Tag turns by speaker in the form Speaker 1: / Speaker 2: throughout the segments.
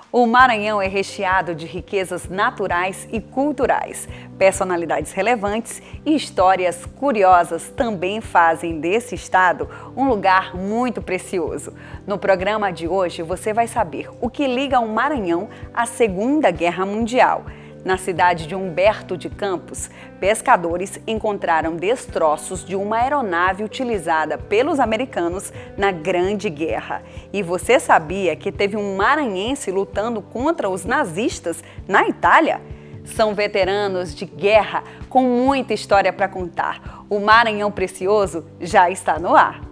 Speaker 1: O Maranhão é recheado de riquezas naturais e culturais. Personalidades relevantes e histórias curiosas também fazem desse estado um lugar muito precioso. No programa de hoje você vai saber o que liga o Maranhão à Segunda Guerra Mundial. Na cidade de Humberto de Campos, pescadores encontraram destroços de uma aeronave utilizada pelos americanos na Grande Guerra. E você sabia que teve um maranhense lutando contra os nazistas na Itália? São veteranos de guerra com muita história para contar. O Maranhão Precioso já está no ar.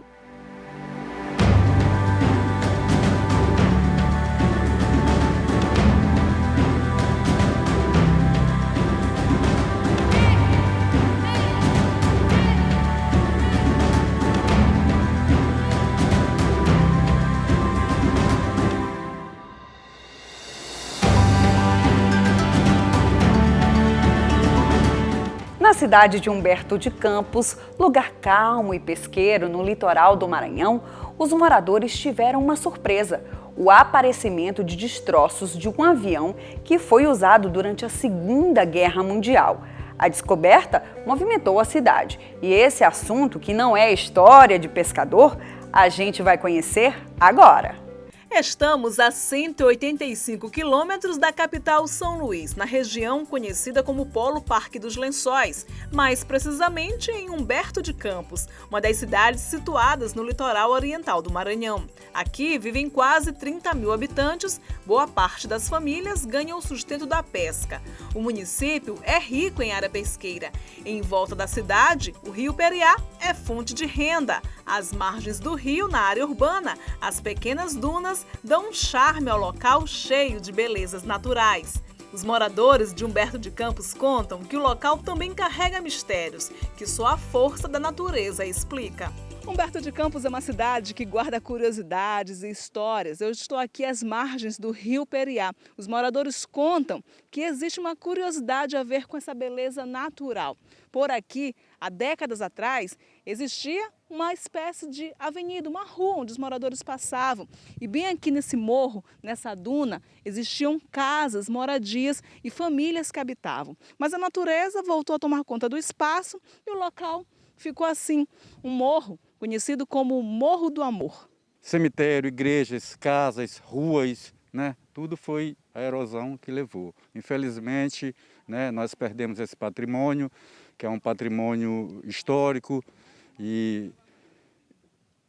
Speaker 1: Na cidade de Humberto de Campos, lugar calmo e pesqueiro no litoral do Maranhão, os moradores tiveram uma surpresa: o aparecimento de destroços de um avião que foi usado durante a Segunda Guerra Mundial. A descoberta movimentou a cidade e esse assunto, que não é história de pescador, a gente vai conhecer agora.
Speaker 2: Estamos a 185 quilômetros da capital São Luís, na região conhecida como Polo Parque dos Lençóis, mais precisamente em Humberto de Campos, uma das cidades situadas no litoral oriental do Maranhão. Aqui vivem quase 30 mil habitantes, boa parte das famílias ganham o sustento da pesca. O município é rico em área pesqueira. Em volta da cidade, o rio Periá é fonte de renda. Às margens do rio, na área urbana, as pequenas dunas dão um charme ao local cheio de belezas naturais. Os moradores de Humberto de Campos contam que o local também carrega mistérios, que só a força da natureza explica. Humberto de Campos é uma cidade que guarda curiosidades e histórias. Eu estou aqui às margens do rio Periá. Os moradores contam que existe uma curiosidade a ver com essa beleza natural. Por aqui, há décadas atrás, existia uma espécie de avenida, uma rua onde os moradores passavam. E bem aqui nesse morro, nessa duna, existiam casas, moradias e famílias que habitavam. Mas a natureza voltou a tomar conta do espaço e o local ficou assim, um morro conhecido como Morro do Amor.
Speaker 3: Cemitério, igrejas, casas, ruas, né? Tudo foi a erosão que levou. Infelizmente, né, nós perdemos esse patrimônio, que é um patrimônio histórico e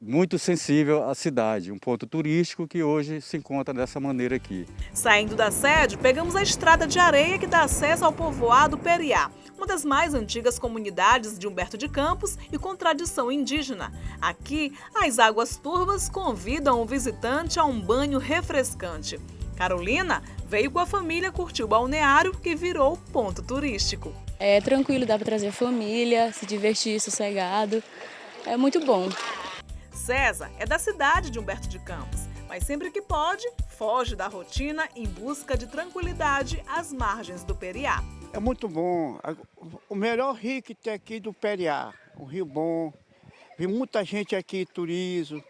Speaker 3: muito sensível à cidade, um ponto turístico que hoje se encontra dessa maneira aqui.
Speaker 2: Saindo da sede, pegamos a estrada de areia que dá acesso ao povoado Periá, uma das mais antigas comunidades de Humberto de Campos e com tradição indígena. Aqui, as águas turvas convidam o visitante a um banho refrescante. Carolina veio com a família curtir o balneário, que virou ponto turístico.
Speaker 4: É tranquilo, dá para trazer família, se divertir, sossegado. É muito bom.
Speaker 2: César é da cidade de Humberto de Campos, mas sempre que pode, foge da rotina em busca de tranquilidade às margens do Periá.
Speaker 5: É muito bom. O melhor rio que tem aqui do Periá. Um rio bom. Vem muita gente aqui, turismo,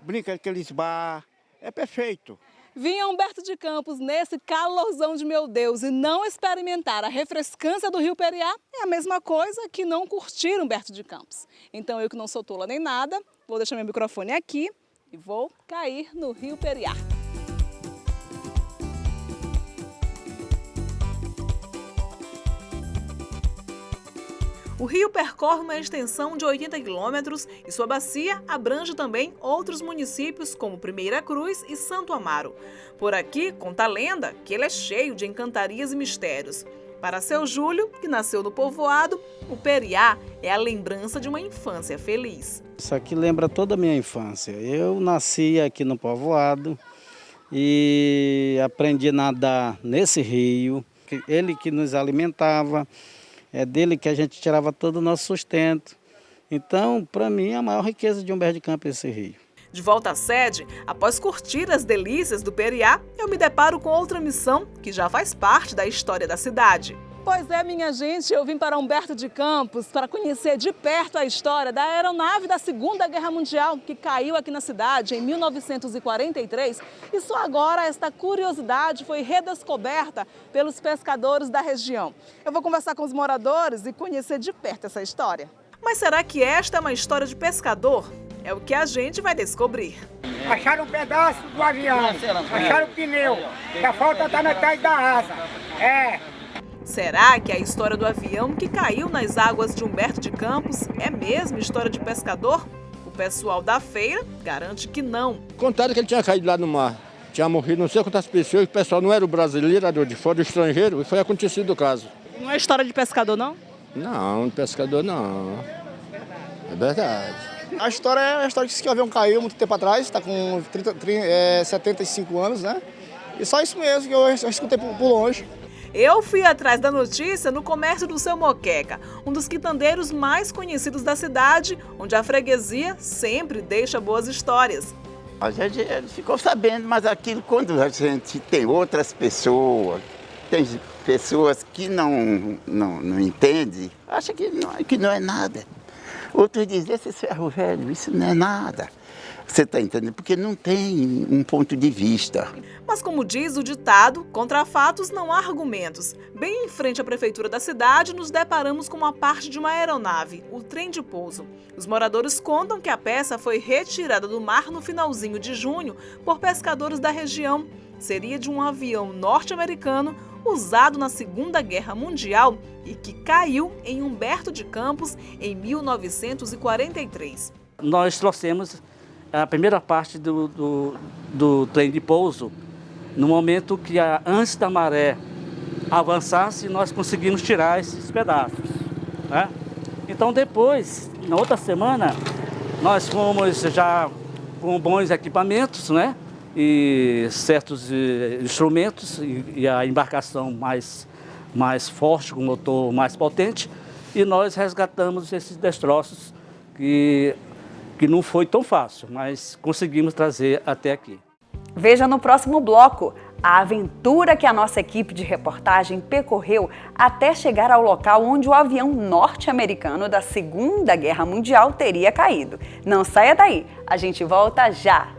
Speaker 5: brinca naqueles bar. É perfeito.
Speaker 2: Vir a Humberto de Campos nesse calorzão de meu Deus e não experimentar a refrescância do rio Periá é a mesma coisa que não curtir Humberto de Campos. Então eu, que não sou tola nem nada, vou deixar meu microfone aqui e vou cair no rio Periá. O rio percorre uma extensão de 80 quilômetros e sua bacia abrange também outros municípios como Primeira Cruz e Santo Amaro. Por aqui, conta a lenda que ele é cheio de encantarias e mistérios. Para seu Júlio, que nasceu no povoado, o Periá é a lembrança de uma infância feliz.
Speaker 6: Isso aqui lembra toda a minha infância. Eu nasci aqui no povoado e aprendi a nadar nesse rio, ele que nos alimentava. É dele que a gente tirava todo o nosso sustento. Então, para mim, a maior riqueza de Humberto de Campos é esse rio.
Speaker 2: De volta à sede, após curtir as delícias do Periá, eu me deparo com outra missão que já faz parte da história da cidade. Pois é, minha gente, eu vim para Humberto de Campos para conhecer de perto a história da aeronave da Segunda Guerra Mundial que caiu aqui na cidade em 1943 e só agora esta curiosidade foi redescoberta pelos pescadores da região. Eu vou conversar com os moradores e conhecer de perto essa história. Mas será que esta é uma história de pescador? É o que a gente vai descobrir.
Speaker 7: Acharam um pedaço do avião, acharam o pneu, que a falta está na metade da asa.
Speaker 2: Será que a história do avião que caiu nas águas de Humberto de Campos é mesmo história de pescador? O pessoal da feira garante que não.
Speaker 8: Contaram que ele tinha caído lá no mar. Tinha morrido não sei quantas pessoas, o pessoal não era o brasileiro, era de fora, o estrangeiro, e foi acontecido o caso.
Speaker 2: Não é história de pescador, não?
Speaker 8: Não, pescador não. É verdade.
Speaker 9: A história é a história que o avião caiu muito tempo atrás, está com 75 anos, né? E só isso mesmo que eu escutei por longe.
Speaker 2: Eu fui atrás da notícia no comércio do Seu Moqueca, um dos quitandeiros mais conhecidos da cidade, onde a freguesia sempre deixa boas histórias.
Speaker 10: A gente ficou sabendo, mas aquilo quando a gente tem outras pessoas, tem pessoas que não entendem, acham que não é nada. Outros dizem, esse ferro velho, isso não é nada. Você está entendendo? Porque não tem um ponto de vista.
Speaker 2: Mas como diz o ditado, contra fatos não há argumentos. Bem em frente à prefeitura da cidade, nos deparamos com uma parte de uma aeronave, o trem de pouso. Os moradores contam que a peça foi retirada do mar no finalzinho de junho por pescadores da região. Seria de um avião norte-americano usado na Segunda Guerra Mundial e que caiu em Humberto de Campos em 1943.
Speaker 11: Nós trouxemos a primeira parte do trem de pouso no momento que antes da maré avançasse, nós conseguimos tirar esses pedaços, né? Então depois, na outra semana, nós fomos já com bons equipamentos, né? E certos instrumentos e a embarcação mais forte, com motor mais potente, e nós resgatamos esses destroços que não foi tão fácil, mas conseguimos trazer até aqui.
Speaker 1: Veja no próximo bloco a aventura que a nossa equipe de reportagem percorreu até chegar ao local onde o avião norte-americano da Segunda Guerra Mundial teria caído. Não saia daí, a gente volta já!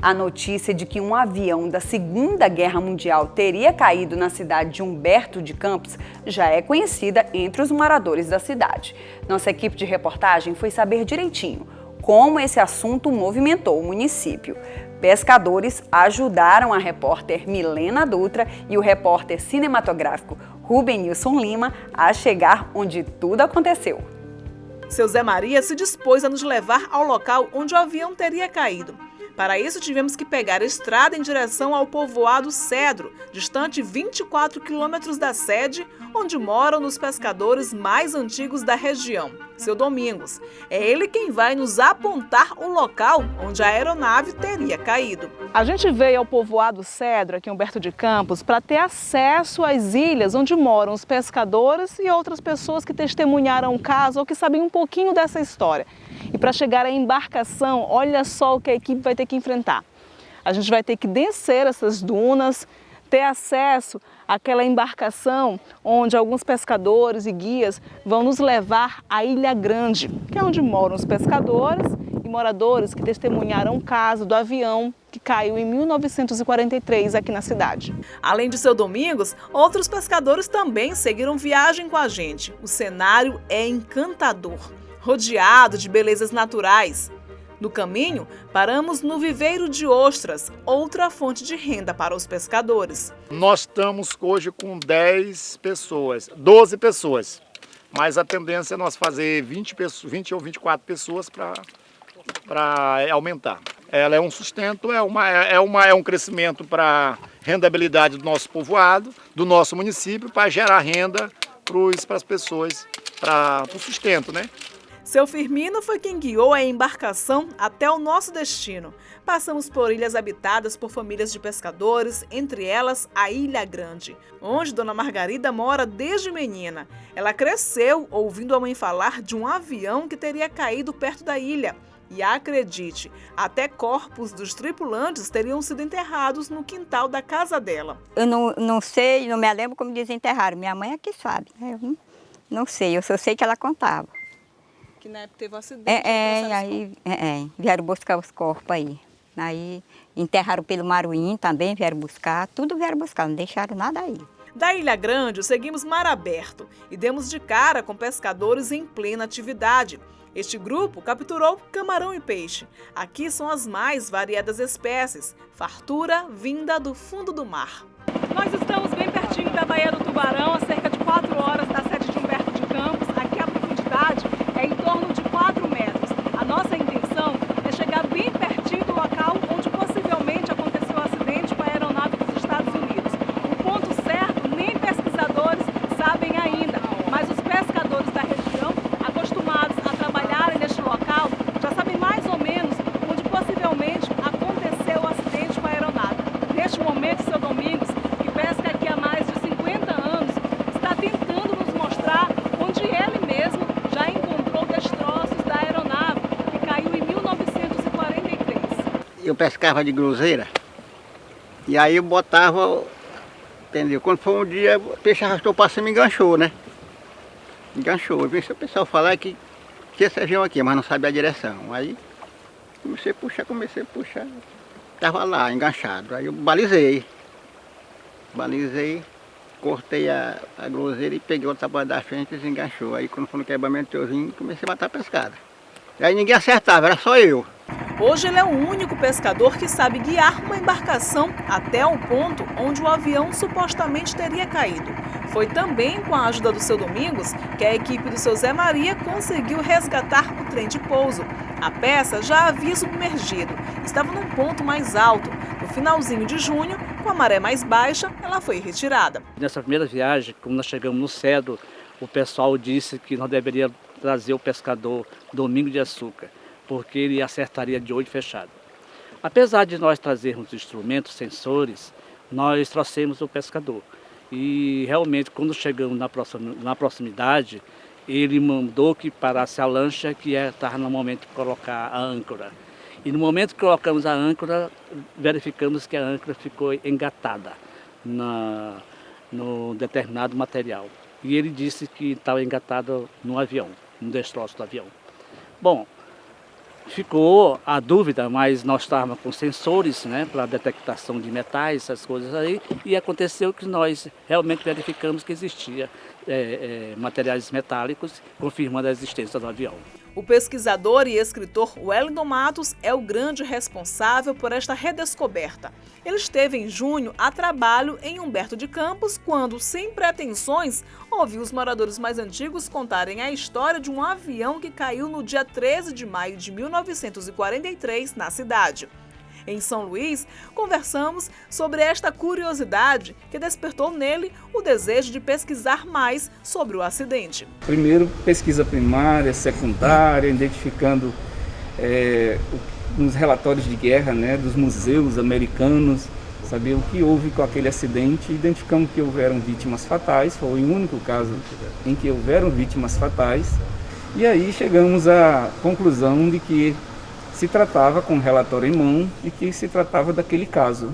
Speaker 1: A notícia de que um avião da Segunda Guerra Mundial teria caído na cidade de Humberto de Campos já é conhecida entre os moradores da cidade. Nossa equipe de reportagem foi saber direitinho como esse assunto movimentou o município. Pescadores ajudaram a repórter Milena Dutra e o repórter cinematográfico Rubenilson Lima a chegar onde tudo aconteceu.
Speaker 2: Seu Zé Maria se dispôs a nos levar ao local onde o avião teria caído. Para isso, tivemos que pegar a estrada em direção ao povoado Cedro, distante 24 quilômetros da sede, onde moram os pescadores mais antigos da região, seu Domingos. É ele quem vai nos apontar o local onde a aeronave teria caído. A gente veio ao povoado Cedro, aqui em Humberto de Campos, para ter acesso às ilhas onde moram os pescadores e outras pessoas que testemunharam o caso ou que sabem um pouquinho dessa história. E para chegar à embarcação, olha só o que a equipe vai ter que enfrentar. A gente vai ter que descer essas dunas, ter acesso àquela embarcação onde alguns pescadores e guias vão nos levar à Ilha Grande, que é onde moram os pescadores e moradores que testemunharam o caso do avião que caiu em 1943 aqui na cidade. Além de seu Domingos, outros pescadores também seguiram viagem com a gente. O cenário é encantador, rodeado de belezas naturais. No caminho, paramos no viveiro de ostras, outra fonte de renda para os pescadores.
Speaker 12: Nós estamos hoje com 12 pessoas, mas a tendência é nós fazer 20 ou 24 pessoas para aumentar. Ela é um sustento, é um crescimento para a rendabilidade do nosso povoado, do nosso município, para gerar renda para as pessoas, para o sustento, né?
Speaker 2: Seu Firmino foi quem guiou a embarcação até o nosso destino. Passamos por ilhas habitadas por famílias de pescadores, entre elas a Ilha Grande, onde Dona Margarida mora desde menina. Ela cresceu ouvindo a mãe falar de um avião que teria caído perto da ilha. E acredite, até corpos dos tripulantes teriam sido enterrados no quintal da casa dela.
Speaker 13: Eu não sei, não me lembro como desenterraram. Minha mãe é que sabe. Eu não sei, eu só sei que ela contava.
Speaker 2: Que na época teve um acidente.
Speaker 13: Vieram buscar os corpos aí. Aí enterraram pelo Maruim também, vieram buscar, tudo vieram buscar, não deixaram nada aí.
Speaker 2: Da Ilha Grande, seguimos mar aberto e demos de cara com pescadores em plena atividade. Este grupo capturou camarão e peixe. Aqui são as mais variadas espécies, fartura vinda do fundo do mar. Nós estamos bem pertinho da Baía do Tubarão, a cerca de 4 horas da sede de Humberto de Campos. Aqui a profundidade é em torno de 4 metros. A nossa intenção é chegar bem pertinho do local onde possivelmente aconteceu o acidente com a aeronave dos Estados Unidos. O ponto certo nem pesquisadores sabem ainda, mas os pescadores da região, acostumados a trabalharem neste local, já sabem mais ou menos onde possivelmente aconteceu o acidente com a aeronave. Neste momento, seu Domingos, que pesca aqui há mais de 50 anos, está tentando nos mostrar onde ele mesmo já encontrou destroços da aeronave que caiu em 1943.
Speaker 5: Eu pescava de groseira e aí eu botava, entendeu? Quando foi um dia, o peixe arrastou para cima e enganchou, né? Enganchou. Eu vi o pessoal falar que tinha esse avião aqui, mas não sabia a direção. Aí comecei a puxar. Estava lá, enganchado. Aí eu balizei, cortei a groseira e peguei outra parte da frente e desenganchou. Aí quando foi no quebramento eu vim, comecei a matar a pescada. Aí ninguém acertava, era só eu.
Speaker 2: Hoje ele é o único pescador que sabe guiar uma embarcação até o ponto onde o avião supostamente teria caído. Foi também com a ajuda do seu Domingos que a equipe do seu Zé Maria conseguiu resgatar o trem de pouso. A peça já havia submergido, estava num ponto mais alto. No finalzinho de junho, com a maré mais baixa, ela foi retirada.
Speaker 11: Nessa primeira viagem, quando nós chegamos no Cedo, o pessoal disse que nós deveríamos trazer o pescador Domingo de Açúcar, porque ele acertaria de olho fechado. Apesar de nós trazermos instrumentos, sensores, nós trouxemos o pescador. E realmente, quando chegamos na proximidade, ele mandou que parasse a lancha, que estava no momento de colocar a âncora. E no momento que colocamos a âncora, verificamos que a âncora ficou engatada no determinado material. E ele disse que estava engatada no avião, no destroço do avião. Bom, ficou a dúvida, mas nós estávamos com sensores, né, para detectação de metais, essas coisas aí, e aconteceu que nós realmente verificamos que existia materiais metálicos, confirmando a existência do avião.
Speaker 2: O pesquisador e escritor Wellington Matos é o grande responsável por esta redescoberta. Ele esteve em junho a trabalho em Humberto de Campos, quando, sem pretensões, ouviu os moradores mais antigos contarem a história de um avião que caiu no dia 13 de maio de 1943 na cidade. Em São Luís, conversamos sobre esta curiosidade que despertou nele o desejo de pesquisar mais sobre o acidente.
Speaker 14: Primeiro, pesquisa primária, secundária, identificando nos relatórios de guerra, né, dos museus americanos, saber o que houve com aquele acidente. Identificamos que houveram vítimas fatais, foi o único caso em que houveram vítimas fatais. E aí chegamos à conclusão de que se tratava com o relatório em mão e que se tratava daquele caso,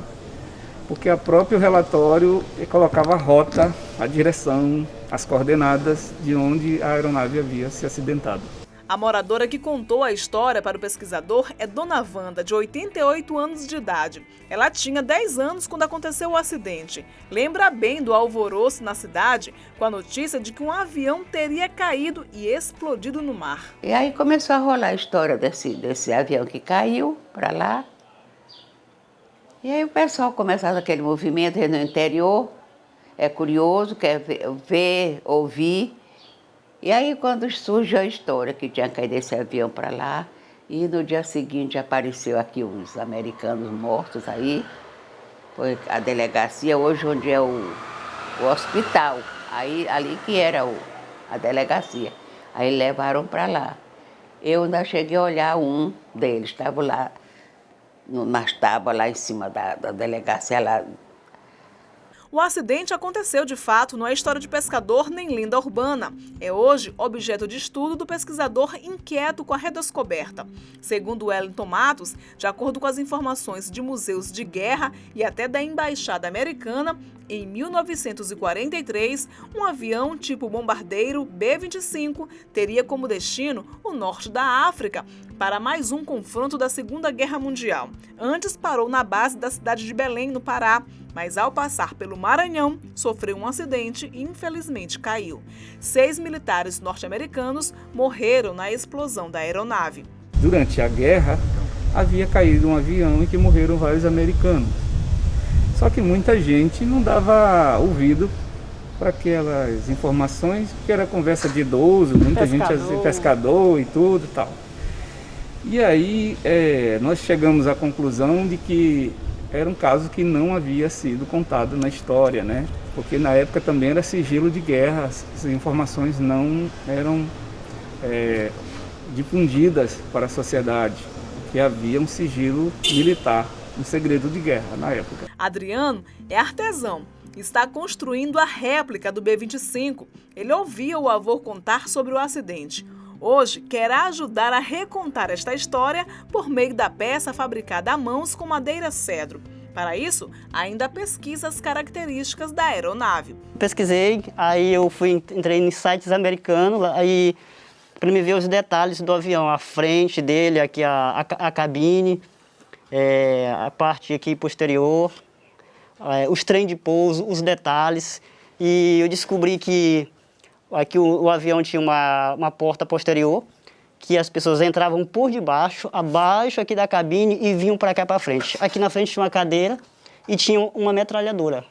Speaker 14: porque o próprio relatório colocava a rota, a direção, as coordenadas de onde a aeronave havia se acidentado.
Speaker 2: A moradora que contou a história para o pesquisador é Dona Wanda, de 88 anos de idade. Ela tinha 10 anos quando aconteceu o acidente. Lembra bem do alvoroço na cidade com a notícia de que um avião teria caído e explodido no mar.
Speaker 15: E aí começou a rolar a história desse avião que caiu para lá. E aí o pessoal começava aquele movimento no interior, é curioso, quer ver, ouvir. E aí quando surge a história que tinha caído esse avião para lá, e no dia seguinte apareceu aqui uns americanos mortos aí, foi a delegacia, hoje onde é o hospital, aí ali que era a delegacia, aí levaram para lá. Eu ainda cheguei a olhar um deles, estava lá nas tábuas, lá em cima da delegacia lá.
Speaker 2: O acidente aconteceu, de fato, não é história de pescador nem lenda urbana. É hoje objeto de estudo do pesquisador inquieto com a redescoberta. Segundo Wellington Matos, de acordo com as informações de museus de guerra e até da Embaixada Americana, em 1943, um avião tipo bombardeiro B-25 teria como destino o norte da África para mais um confronto da Segunda Guerra Mundial. Antes parou na base da cidade de Belém, no Pará, mas ao passar pelo Maranhão, sofreu um acidente e infelizmente caiu. 6 militares norte-americanos morreram na explosão da aeronave.
Speaker 14: Durante a guerra, havia caído um avião em que morreram vários americanos. Só que muita gente não dava ouvido para aquelas informações, porque era conversa de idoso, muita gente, pescador e tudo e tal. E aí nós chegamos à conclusão de que era um caso que não havia sido contado na história, né? Porque na época também era sigilo de guerra, as informações não eram difundidas para a sociedade, porque havia um sigilo militar, um segredo de guerra na época.
Speaker 2: Adriano é artesão, está construindo a réplica do B-25. Ele ouvia o avô contar sobre o acidente. Hoje, quer ajudar a recontar esta história por meio da peça fabricada a mãos com madeira cedro. Para isso, ainda pesquisa as características da aeronave.
Speaker 16: Pesquisei, aí eu entrei em sites americanos, aí para me ver os detalhes do avião, a frente dele, aqui a cabine, a parte aqui posterior, os trem de pouso, os detalhes. E eu descobri que aqui o avião tinha uma porta posterior, que as pessoas entravam por debaixo, abaixo aqui da cabine e vinham para cá para frente. Aqui na frente tinha uma cadeira e tinha uma metralhadora.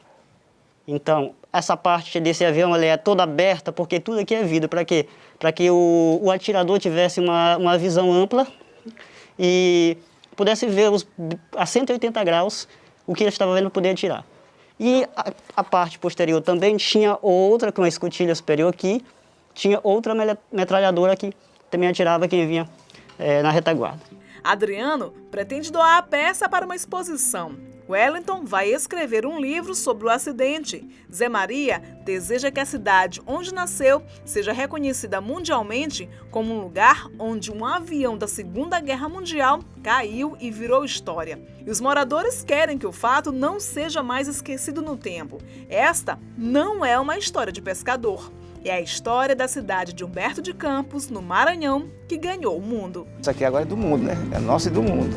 Speaker 16: Então, essa parte desse avião ela é toda aberta, porque tudo aqui é vidro. Para quê? Para que o atirador tivesse uma visão ampla e pudesse ver a 180 graus o que ele estava vendo poder atirar. E a parte posterior também tinha outra, com uma escotilha superior aqui, tinha outra metralhadora que também atirava quem vinha na retaguarda.
Speaker 2: Adriano pretende doar a peça para uma exposição. Wellington vai escrever um livro sobre o acidente. Zé Maria deseja que a cidade onde nasceu seja reconhecida mundialmente como um lugar onde um avião da Segunda Guerra Mundial caiu e virou história. E os moradores querem que o fato não seja mais esquecido no tempo. Esta não é uma história de pescador. É a história da cidade de Humberto de Campos, no Maranhão, que ganhou o mundo.
Speaker 17: Isso aqui agora é do mundo, né? É nosso e do mundo.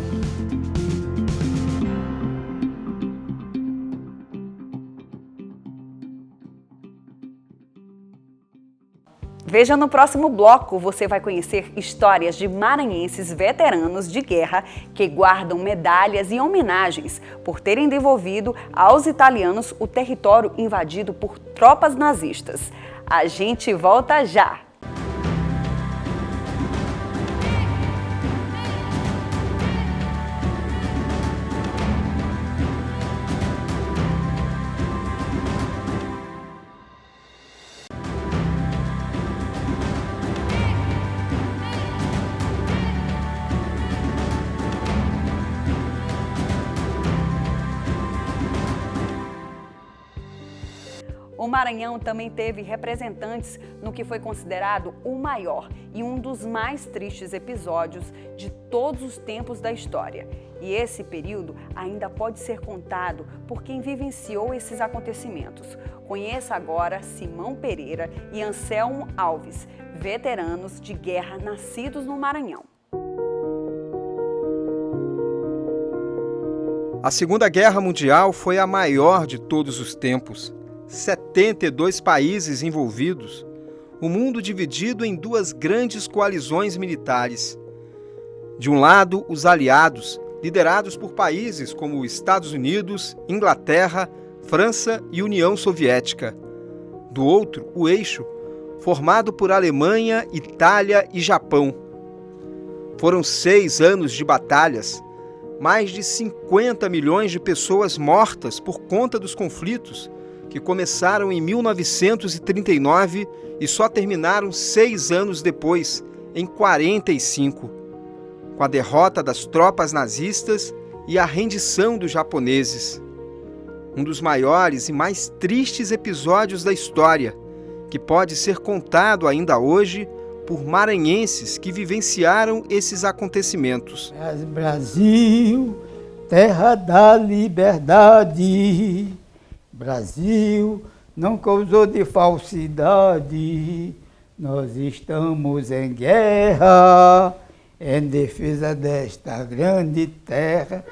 Speaker 1: Veja no próximo bloco, você vai conhecer histórias de maranhenses veteranos de guerra que guardam medalhas e homenagens por terem devolvido aos italianos o território invadido por tropas nazistas. A gente volta já! O Maranhão também teve representantes no que foi considerado o maior e um dos mais tristes episódios de todos os tempos da história. E esse período ainda pode ser contado por quem vivenciou esses acontecimentos. Conheça agora Simão Pereira e Anselmo Alves, veteranos de guerra nascidos no Maranhão.
Speaker 18: A Segunda Guerra Mundial foi a maior de todos os tempos. 72 países envolvidos, o mundo dividido em duas grandes coalizões militares. De um lado, os aliados, liderados por países como Estados Unidos, Inglaterra, França e União Soviética. Do outro, o eixo, formado por Alemanha, Itália e Japão. Foram 6 anos de batalhas, mais de 50 milhões de pessoas mortas por conta dos conflitos, que começaram em 1939 e só terminaram 6 anos depois, em 45, com a derrota das tropas nazistas e a rendição dos japoneses. Um dos maiores e mais tristes episódios da história, que pode ser contado ainda hoje por maranhenses que vivenciaram esses acontecimentos.
Speaker 19: Brasil, terra da liberdade, Brasil não causou de falsidade, nós estamos em guerra, em defesa desta grande terra.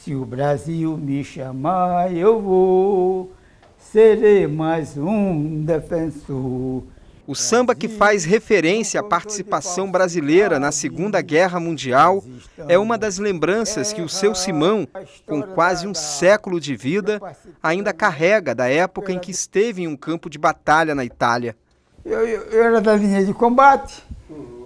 Speaker 19: Se o Brasil me chamar, eu vou, serei mais um defensor.
Speaker 18: O samba, que faz referência à participação brasileira na Segunda Guerra Mundial, é uma das lembranças que o seu Simão, com quase um século de vida, ainda carrega da época em que esteve em um campo de batalha na Itália.
Speaker 19: Eu era da linha de combate,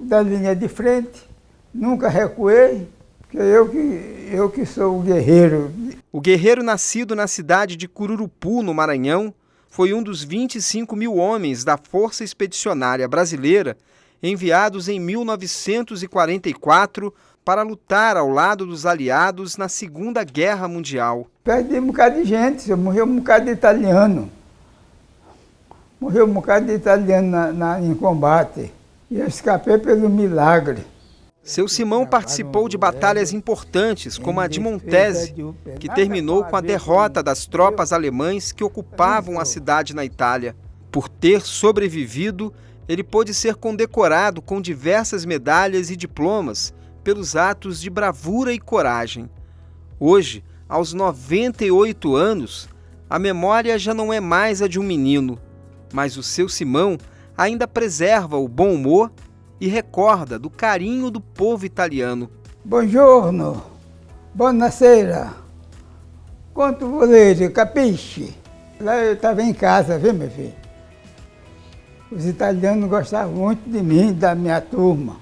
Speaker 19: da linha de frente, nunca recuei, porque eu que sou o guerreiro.
Speaker 18: O guerreiro, nascido na cidade de Cururupu, no Maranhão, foi um dos 25 mil homens da Força Expedicionária Brasileira enviados em 1944 para lutar ao lado dos aliados na Segunda Guerra Mundial.
Speaker 19: Perdi um bocado de gente, morreu um bocado de italiano. Morreu um bocado de italiano em combate. E eu escapei pelo milagre.
Speaker 18: Seu Simão participou de batalhas importantes, como a de Montese, que terminou com a derrota das tropas alemãs que ocupavam a cidade na Itália. Por ter sobrevivido, ele pôde ser condecorado com diversas medalhas e diplomas pelos atos de bravura e coragem. Hoje, aos 98 anos, a memória já não é mais a de um menino, mas o seu Simão ainda preserva o bom humor e recorda do carinho do povo italiano.
Speaker 19: Buongiorno, buonasera, quanto volete, capisce? Lá eu estava em casa, viu, meu filho? Os italianos gostavam muito de mim, da minha turma.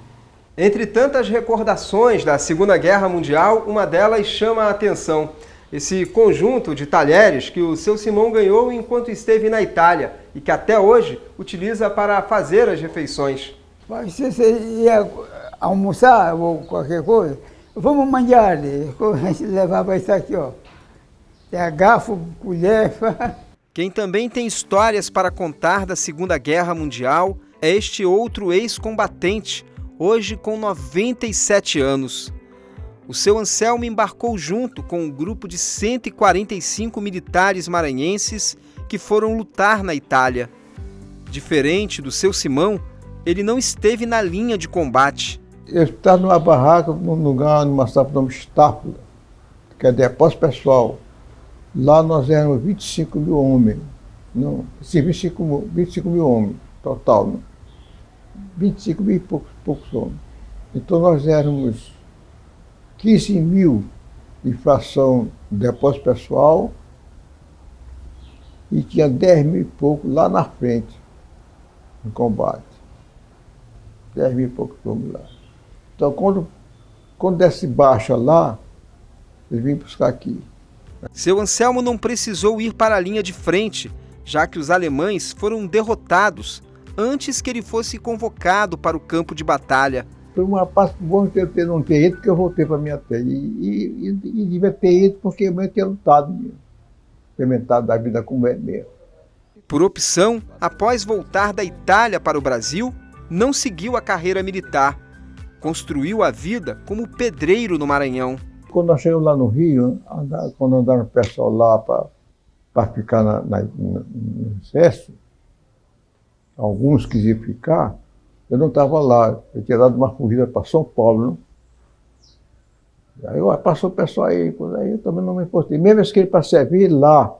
Speaker 18: Entre tantas recordações da Segunda Guerra Mundial, uma delas chama a atenção. Esse conjunto de talheres que o seu Simão ganhou enquanto esteve na Itália e que até hoje utiliza para fazer as refeições.
Speaker 19: Se você ia almoçar ou qualquer coisa, vamos manjar. A gente levava isso aqui, ó. Tem garfo, colher.
Speaker 18: Quem também tem histórias para contar da Segunda Guerra Mundial é este outro ex-combatente, hoje com 97 anos. O seu Anselmo embarcou junto com um grupo de 145 militares maranhenses que foram lutar na Itália. Diferente do seu Simão, ele não esteve na linha de combate.
Speaker 20: Eu estava numa barraca, num lugar, numa cidade nome Estápula, que é depósito pessoal. Lá nós éramos 25 mil homens. Não, sim, 25 mil homens, total. Né? 25 mil e poucos homens. Então nós éramos 15 mil de fração de depósito pessoal e tinha 10 mil e pouco lá na frente, no combate. 10 mil e poucos homens lá. Então, quando desse baixa lá, eles vinham buscar aqui.
Speaker 18: Seu Anselmo não precisou ir para a linha de frente, já que os alemães foram derrotados antes que ele fosse convocado para o campo de batalha.
Speaker 20: Foi uma parte boa eu não ter ido, porque eu voltei para a minha terra. E devia ter ido porque eu tinha lutado mesmo. Experimentado da vida como é mesmo.
Speaker 18: Por opção, após voltar da Itália para o Brasil, não seguiu a carreira militar. Construiu a vida como pedreiro no Maranhão.
Speaker 20: Quando nós chegamos lá no Rio, quando andaram o pessoal lá para ficar no exército, alguns quisiam ficar, eu não estava lá. Eu tinha dado uma fugida para São Paulo. Né? Aí passou o pessoal aí eu também não me importei. Mesmo que ele para servir lá,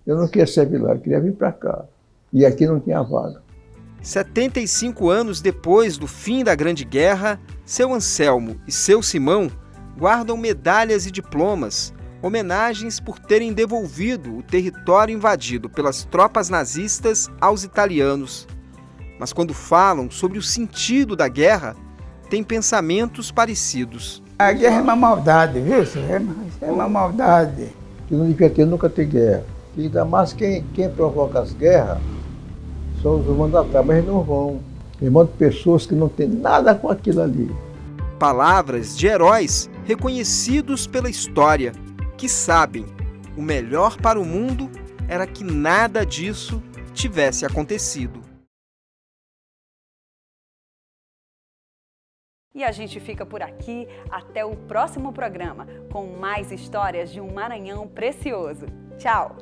Speaker 20: eu não queria servir lá, eu queria vir para cá. E aqui não tinha vaga.
Speaker 18: 75 anos depois do fim da Grande Guerra, seu Anselmo e seu Simão guardam medalhas e diplomas, homenagens por terem devolvido o território invadido pelas tropas nazistas aos italianos. Mas quando falam sobre o sentido da guerra, têm pensamentos parecidos.
Speaker 19: A guerra é uma maldade, viu? É uma maldade.
Speaker 20: Que não devia ter, nunca ter guerra. E ainda mais quem provoca as guerras são os mandatários, mas eles não vão. Tem um monte de pessoas que não tem nada com aquilo ali.
Speaker 18: Palavras de heróis reconhecidos pela história, que sabem, o melhor para o mundo era que nada disso tivesse acontecido.
Speaker 1: E a gente fica por aqui até o próximo programa, com mais histórias de um Maranhão precioso. Tchau!